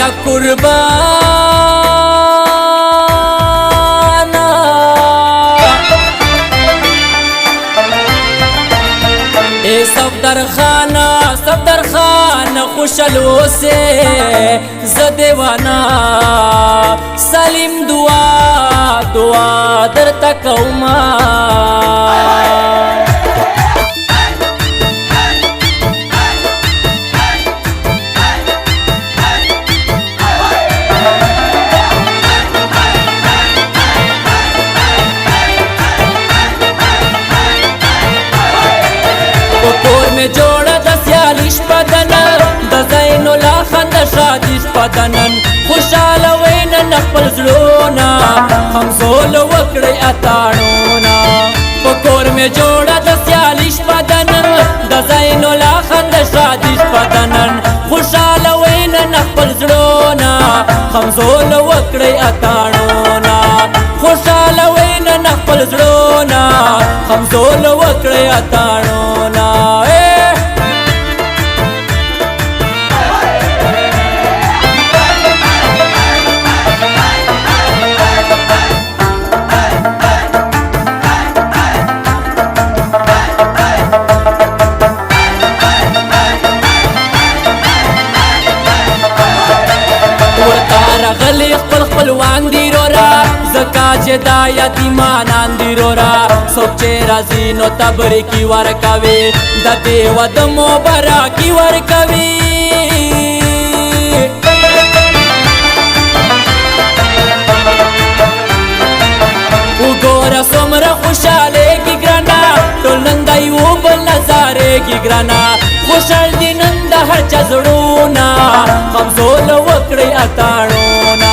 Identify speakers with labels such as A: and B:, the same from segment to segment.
A: یا قربانا اے صفدر خان خوشل اوسے زدیوانا سلیم دعا در تکوما جوړه د سیالیش بدنن د زین الله خان د شادیش بدنن خوشاله وینن خپل زړونه همزول وکړي اتاڼونه په کور مې جوړه د سیالیش بدنن د زین الله خان د شادیش بدنن خوشاله وینن خپل زړونه همزول وکړي اتاڼونه خوشاله وینن خپل زړونه همزول وکړي اتاڼونه غلی خپلوان دی رورا زکا چې دا یتیمانان دی رورا څوک چې راځي نو تبریکي ورکوي د دې وده مبارکي ورکوي وګوره څومره خوشحالېږي ګرانه ټول نن د یو بل نظارېږي ګرانه خوشحال دي نن د هر چا زړونه همزول وکړئ اتاڼونه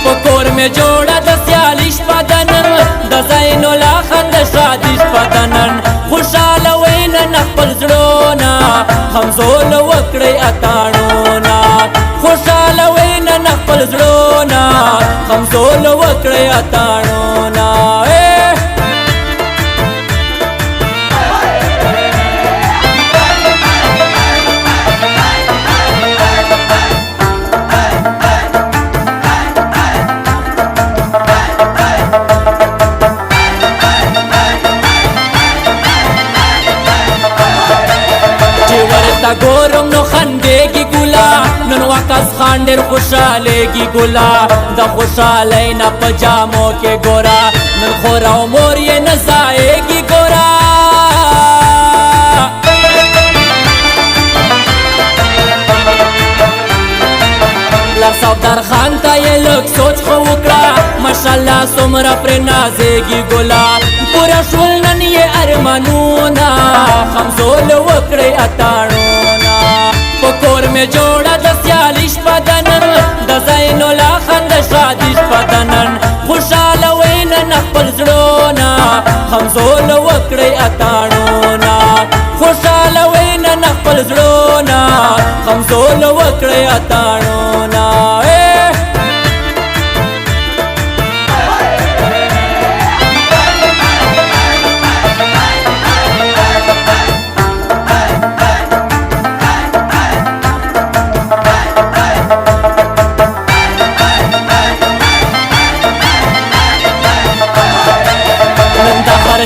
A: په کور مې جوړه د سیالیش بدنن د زین الله خان د شادیش بدنن خوشحاله وینن خپل زړونه همزول وکړئ اتاڼونه خوشحاله وینن خپل زړونه همزول وکړئ اتاڼونه ګورم نو خندېږي ګلا نن واکس خان ډېر خوشحالېږي ګلا د خوشحالۍ نه په جامو کې ګوره نن خورا عمر یې نه ضایږي ګوره لر صفدر خان ته یې لږ سوچ خو وکړه ماشاءالله څومره پرې نازېږي ګلا پوره شول نن یې ارمانونه همزول وکړئ اتاڼونه په کور مې جوړه د سیالیش بدنن د زین الله خان د شادیش بدنن خوشحاله وینن خپل زړونه همزول وکړئ اتاڼونه خوشحاله وینن خپل زړونه همزول وکړئ اتاڼونه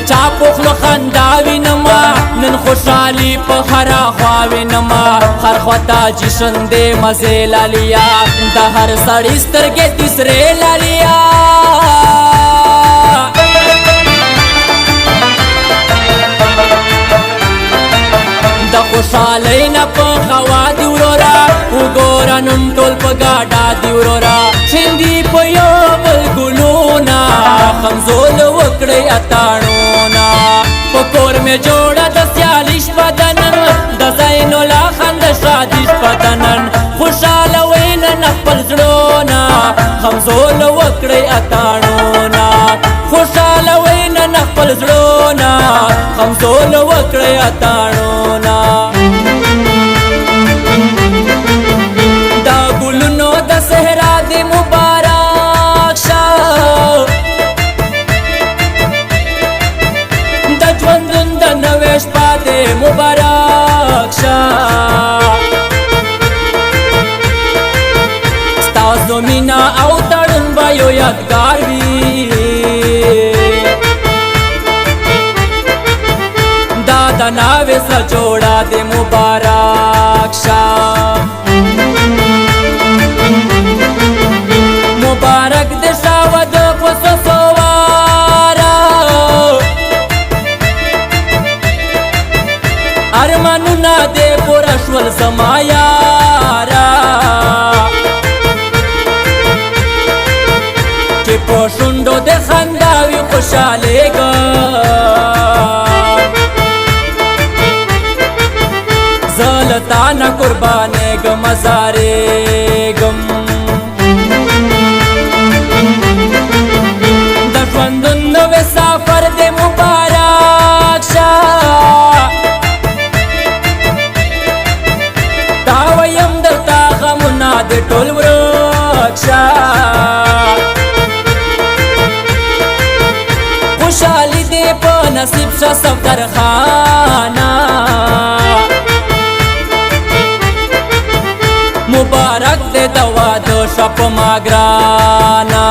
A: چا پوخلو خنداوی نما نن خوشحالی په هره خوا وینما هر خواته جشن دی مزې لالیا د هر سړي سترګې دي سرې لالیا د خوشحالۍ نه په خوا دی ورورا وګوره نن ټول په ګاډه دی ورورا شیندي په یو بل ګلونه همزول وکړئ اتاڼونه په کور مې جوړه د سیالیش بدنن د زین الله خان د شادیش بدنن خوشحاله وینن خپل زړونه همزول وکړئ اتاڼونه خوشحاله وینن خپل زړونه همزول وکړئ اتاڼونه دا ګلونو د صحرا دې مبارک شه د ژوندون د نوې شپه دې مبارک شه یادگار وي دا د ناوې سره جوړه د مبارک شه مبارک د شاوه د پسو سواره ارمانونه دې پوره شول زما یاره چې په شونډو د خندا وي خوشحالېږم زه له تا نه قربانېږم ازارېږم د ژوندون نوی سفر دې مبارک شه تا ویم درته غمونه دې ټول ورک شه خوشحالي دې په نصیب شه صفدر خانه مبارک دې د واده شه په ما ګرانه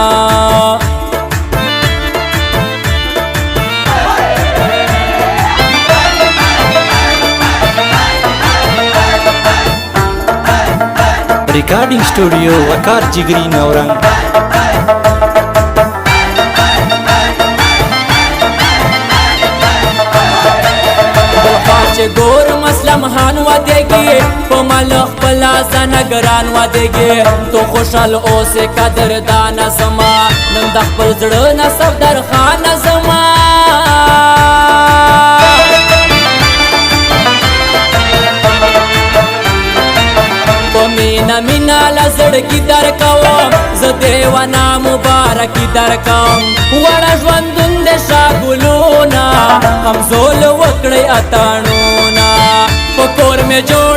B: recording studio Waqar Jigri नौरंग
A: چې ګور مسلم هان ودېږي په مال خپل ځانه ګران ودېږي تو خوشحال اوسې قدردانه زما نن د خپل زړه نه صفدر خانه زما په مینا مینا له زړګي درکوم زه دیوانه مبارکي درکوم وړه ژوندون د شاګلونه همزول وکړئ اتڼونه په کور مې جوړ